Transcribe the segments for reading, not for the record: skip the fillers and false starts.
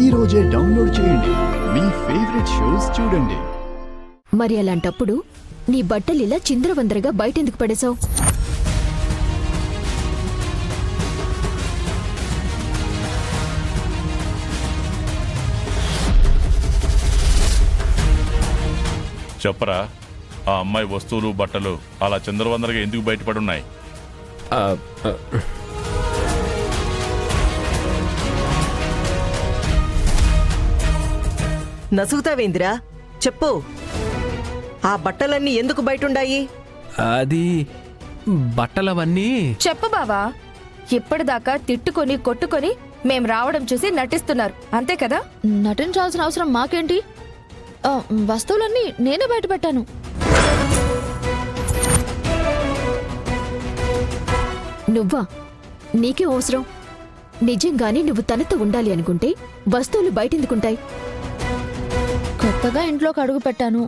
ఈ రోజే డౌన్లోడ్ చేయండి. మీ ఫేవరెట్ షోస్ చూడండి. మరి అలాంటప్పుడు నీ బట్టలిలా చిందరవందరగా బయటెందుకు పడేశావు? చెప్పరా, ఆ అమ్మాయి వస్తువులు బట్టలు అలా చంద్రవందరగా ఎందుకు బయటపడున్నాయి? నసుగుతావేందిరా? చెప్పు, ఆ బట్టలన్నీ ఎందుకు బయటుండాయి? అది బట్టలవన్నీ చెప్పు బావా. ఇప్పటిదాకా తిట్టుకొని కొట్టుకొని మేం రావడం చూసి నటిస్తున్నారు, అంతే కదా? నటించాల్సిన అవసరం మాకేంటి? వస్తువులన్నీ నేనే బయట పెట్టాను. నువ్వా? నీకే అవసరం? నిజంగానే నువ్వు తనతో ఉండాలి అనుకుంటే వస్తువులు బయటెందుకుంటాయి? కొత్తగా ఇంట్లోకి అడుగు పెట్టాను.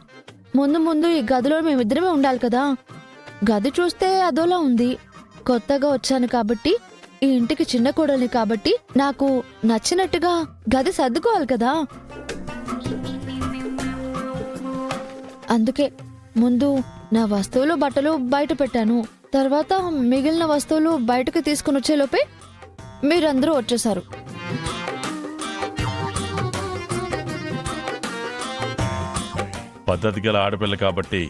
ముందు ముందు ఈ గదిలో మేమిద్దరమే ఉండాలి కదా. గది చూస్తే అదోలా ఉంది. కొత్తగా వచ్చాను కాబట్టి, ఈ ఇంటికి చిన్న కోడల్ని కాబట్టి నాకు నచ్చినట్టుగా గది సర్దుకోవాలి కదా. అందుకే ముందు నా వస్తువులు బట్టలు బయట పెట్టాను. తర్వాత మిగిలిన వస్తువులు బయటకు తీసుకుని వచ్చేలోపే మీరందరూ వచ్చేశారు. పద్ధతి గల ఆడపిల్ల కాబట్టి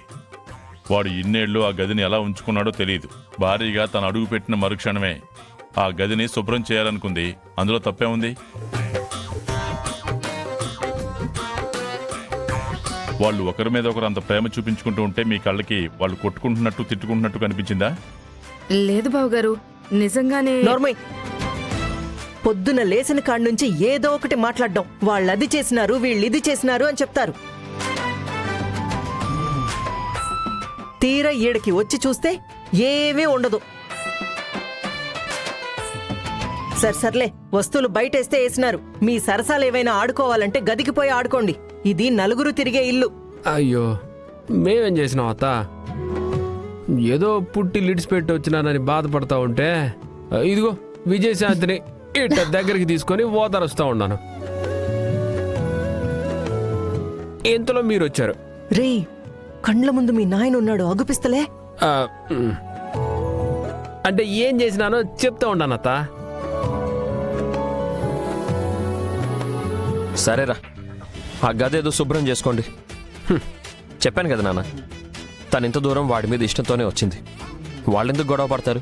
వాడు ఇన్నేళ్లు ఆ గదిని ఎలా ఉంచుకున్నాడో తెలియదు. భారీగా తను అడుగు పెట్టిన మరుక్షణమే ఆ గదిని శుభ్రం చేయాలనుకుంది. అందులో తప్పే ఉంది? వాళ్ళు ఒకరి మీద ఒకరు అంత ప్రేమ చూపించుకుంటూ ఉంటే మీ కళ్ళకి వాళ్ళు కొట్టుకుంటున్నట్టు తిట్టుకుంటున్నట్టు కనిపించిందా? లేదు బావగారు, నిజంగానే. నోర్మయ్, పొద్దున లేచిన కాడి నుంచి ఏదో ఒకటి మాట్లాడడం. వాళ్ళది చేసినారు, వీళ్ళిది చేసినారు అని చెప్తారు. తీరా ఈడకి వచ్చి చూస్తే ఏమీ ఉండదు. సర్లే, వస్తువులు బయటేస్తే వేసినారు. మీ సరసాలు ఏవైనా ఆడుకోవాలంటే గదికి పోయి ఆడుకోండి. ఇది నలుగురు తిరిగే ఇల్లు. అయ్యో, మేమేం చేసినాం అత్త? ఏదో పుట్టి లిడ్స్ పెట్టి వచ్చినానని బాధపడతా ఉంటే ఇదిగో విజయశాంతిని ఇట్ట దగ్గరికి తీసుకొని ఓదారుస్తా ఉన్నాను. ఇంతలో మీరు వచ్చారు. రే, కండ్ల ముందు మీ నాయన ఉన్నాడు, అగుపిస్తలే. అంటే ఏం చేసినానో చెప్తా ఉన్నాను అత్త. సరేరా, ఆ గది ఏదో శుభ్రం చేసుకోండి. చెప్పాను కదా నాన్న, తను ఇంత దూరం వాడి మీద ఇష్టంతోనే వచ్చింది. వాళ్ళెందుకు గొడవ పడతారు?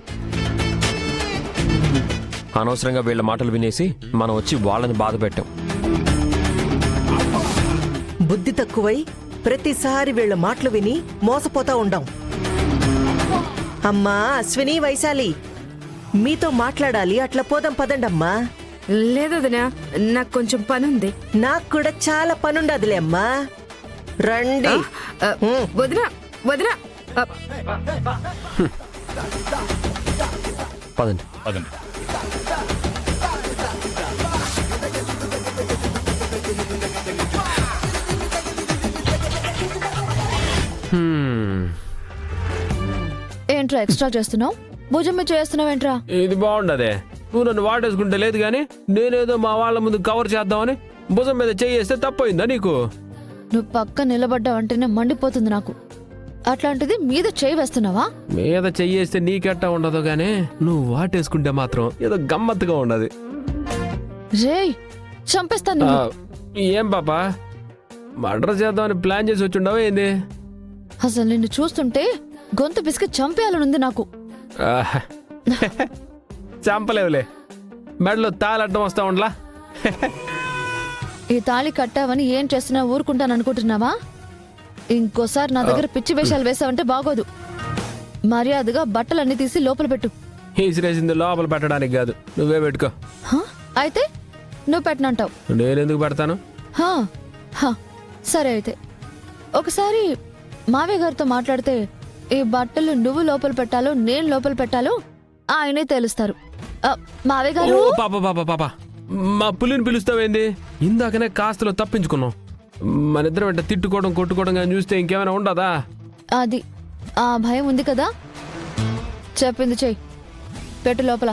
అనవసరంగా వీళ్ళ మాటలు వినేసి మనం వచ్చి వాళ్ళని బాధ పెట్టాం. బుద్ధి తక్కువై ప్రతిసారి వీళ్ళ మాటలు విని మోసపోతా ఉండాం. అమ్మా అశ్విని, వైశాలి, మీతో మాట్లాడాలి. అట్లా పోదాం పదండమ్మా. లేదదనా, నాకు కొంచెం పనుంది. నాకు కూడా చాలా పనుండదులే అమ్మా, రండి. వదినా వదినా, పదండి. అదండి. ఏంట్రా ఎక్స్ట్రా చేస్తున్నావు? భుజం మీద చేస్తున్నావేంట్రా? ఇది బాగుండదే. నువ్వు నన్ను వాటేసుకుంటే లేదు గాని నేనేదో మా వాళ్ళ ముందు కవర్ చేద్దామని భుజం మీద చేయేస్తే తప్పయిందా నీకు? నువ్వు పక్క నిలబడ్డావంటేనే మండిపోతుంది నాకు. అట్లాంటిది మీద చేయి వేస్తున్నావా? మీద చెయ్యేస్తే నీకెట్టా ఉండదు గానీ నువ్వు వాటేసుకుంటే మాత్రం ఏదో గమ్మత్తుగా ఉండదు. రేయ్, చంపేస్తాను. ఏం పాపా, మర్డర్ చేద్దామని ప్లాన్ చేసి వచ్చిండవా ఏంది? అసలు నిన్ను చూస్తుంటే గొంతు పిసికి చంపేయాలనుంది నాకు. చంపలేవులే, మెడలో తాళడ్డం వస్తా ఉండలా. ఈ తాళి కట్టావని ఏం చేస్తున్నా ఊరుకుంటాను అనుకుంటున్నావా? ఇంకోసారి నా దగ్గర పిచ్చి వేషాలు వేసావంటే బాగోదు. మర్యాదగా బట్టలన్నీ తీసి లోపల పెట్టు. ఈసిరేసింది లోపల పెట్టడానికి కాదు, నువ్వే పెట్టుకో. అయితే నువ్వు పెట్టనంటావు. నేనెందుకు పెడతాను? సరే అయితే ఒకసారి మావయ్య గారితో మాట్లాడితే ఈ బట్టలు నువ్వు లోపల పెట్టాలో నేను లోపల పెట్టాలో ఆయనే తెలుస్తారు. మావయ్య గారు. పాప పాప పాప, మా పులిని పిలుస్తావేంది? ఇందాకనే కాస్తలో తప్పించుకున్నాం. మన ఇద్దరం వెంట తిట్టుకోవడం కొట్టుకోవడం కానీ చూస్తే ఇంకేమైనా ఉండదా? అది ఆ భయం ఉంది కదా. చెప్పింది చెయ్యి, పెట్టు లోపల.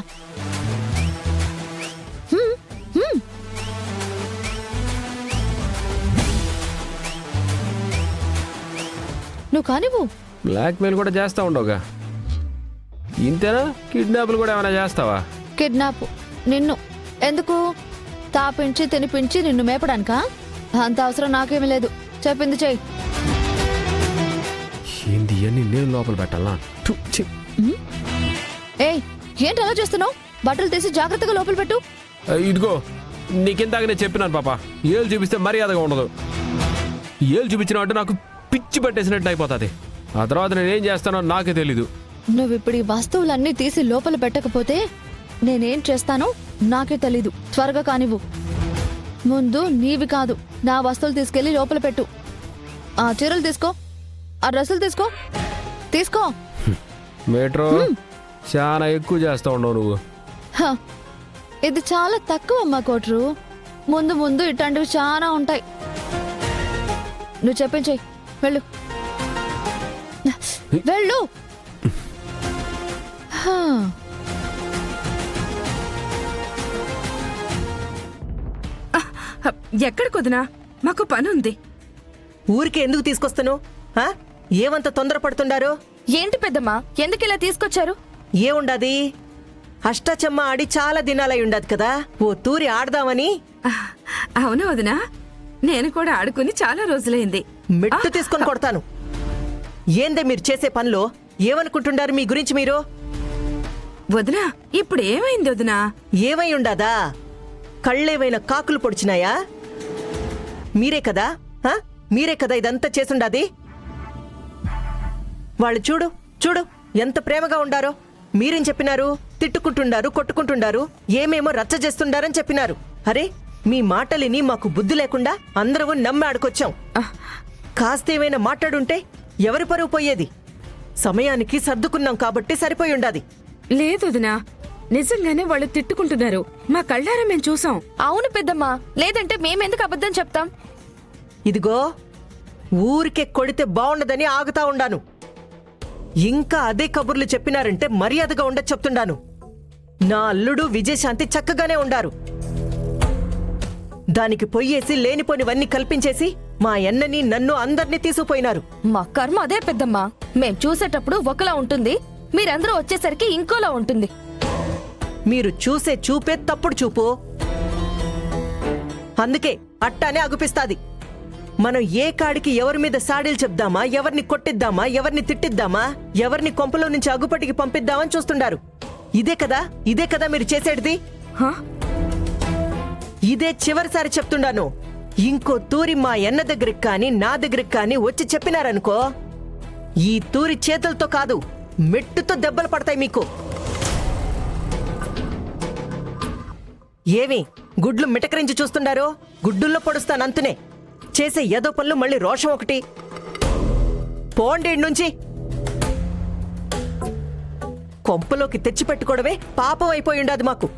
నువ్వు కానివ్వు. బ్లాక్మెయిల్ కూడా చేస్తా ఉండవుగా. ఇంతేనా? కిడ్నాపులు కూడా ఏమైనా చేస్తావా? కిడ్నాప్ నిన్ను ఎందుకు? తాపించి తినిపించి నిన్ను మేపడానికా? అంత అవసరం నాకేమీ లేదు. చెప్పింది చెయ్యి. ఏంది అని నేను లోపల పెట్టాలా? థు, ఛీ. ఏయ్, ఏంటి అలా చేస్తున్నావు? బట్టలు తీసి జాగ్రత్తగా లోపల పెట్టు. ఇదిగో నీకిందాక నేను చెప్పినాను పాప, ఏళ్ళు చూపిస్తే మర్యాదగా ఉండదు. ఏళ్ళు చూపించిన అంటే నాకు పిచ్చి పట్టేసినట్టు అయిపోతుంది. ఆ తర్వాత నేనేం చేస్తానో నాకే తెలీదు. నువ్వు ఇప్పుడు ఈ వస్తువులన్నీ తీసి లోపల పెట్టకపోతే నేనేం చేస్తానో నాకే తెలీదు. త్వరగా కానివ్వు. ముందు నీవి కాదు, నా వస్తువులు తీసుకెళ్లి లోపల పెట్టు. ఆ చీరలు తీసుకో, ఆ డ్రెస్సులు తీసుకో. తీసుకో. మెట్రో చాలా ఎక్కువ చేస్తా ఉండవు నువ్వు. హ, ఇది చాలా తక్కువ అమ్మా కోట్రు. ముందు ముందు ఇట్లాంటివి చాలా ఉంటాయి. నువ్వు చెప్పించేయి. వెళ్ళు వెళ్ళు. హ. ఎక్కడికి వదినా? మాకు పని ఉంది. ఊరికి ఎందుకు తీసుకొస్తాను? ఆ? ఏమంత తొందరపడుతుండారు? ఏంటి పెద్దమ్మా, ఎందుకు ఇలా తీసుకొచ్చారు? ఏముండది? అష్టాచమ్మ ఆడి చాలా దినాలై ఉండదు కదా, ఓ తూరి ఆడదామని. అవునా వదినా? నేను కూడా ఆడుకుని చాలా రోజులైంది. మెట్టు తీసుకొని కొడతాను. ఏందే మీరు చేసే పనిలో? ఏమనుకుంటుండారు మీ గురించి మీరు? వదినా, ఇప్పుడు ఏమైంది వదినా? ఏమై ఉండదా? కళ్ళేవైనా కాకులు పొడిచినాయా? మీరే కదా, ఆ? మీరే కదా ఇదంతా చేసుండాది. వాళ్ళు చూడు చూడు ఎంత ప్రేమగా ఉండారో. మీరేం చెప్పినారు? తిట్టుకుంటుండారు, కొట్టుకుంటుండారు, ఏమేమో రచ్చ చేస్తుండారని చెప్పినారు. అరే, మీ మాటలిని మాకు బుద్ధి లేకుండా అందరూ నమ్మి ఆడుకొచ్చాం. కాస్తేమైనా మాట్లాడుంటే ఎవరి పరువు పోయేది? సమయానికి సర్దుకున్నాం కాబట్టి సరిపోయి ఉండాది. లేదు వదినా, నిజంగానే వాళ్ళు తిట్టుకుంటున్నారు. మా కళ్ళారా మేము చూసాం. అవును పెద్దమ్మా, లేదంటే మేమెందుకు అబద్ధం చెప్తాం? ఇదిగో ఊరికే కొడితే బాగుండదని ఆగుతా ఉండాను. ఇంకా అదే కబుర్లు చెప్పినారంటే మర్యాదగా ఉండదు చెప్తుండాను. నా అల్లుడు విజయశాంతి చక్కగానే ఉండారు. దానికి పొయ్యేసి లేనిపోనివన్నీ కల్పించేసి మా అన్నని నన్ను అందర్నీ తీసుకుపోయినారు. మా కర్మ అదే పెద్దమ్మా. మేం చూసేటప్పుడు ఒకలా ఉంటుంది, మీరందరూ వచ్చేసరికి ఇంకోలా ఉంటుంది. మీరు చూసే చూపే తప్పుడు చూపు. అందుకే అట్టానే అగుపిస్తాది. మనం ఏ కాడికి ఎవరి మీద సాడీలు చెప్దామా, ఎవరిని కొట్టిద్దామా, ఎవరిని తిట్టిద్దామా, ఎవరిని కొంపలో నుంచి అగుపటికి పంపిద్దామని చూస్తుండారు. ఇదే కదా మీరు చేసేటిది. హా? ఇదే చివరిసారి చెప్తుండాను. ఇంకో తూరి మా అన్న దగ్గరికి కానీ నా దగ్గరికి కానీ వచ్చి చెప్పినారనుకో, ఈ తూరి చేతులతో కాదు మెట్టుతో దెబ్బలు పడతాయి మీకు. ఏమి గుడ్లు మిటకరించి చూస్తుండారో? గుడ్డుల్లో పొడుస్తానంతునే. చేసే ఏదో పనులు మళ్ళీ రోషం ఒకటి. పోండి నుంచి. కొంపలోకి తెచ్చిపెట్టుకోవడమే పాపం అయిపోయి ఉండదు మాకు.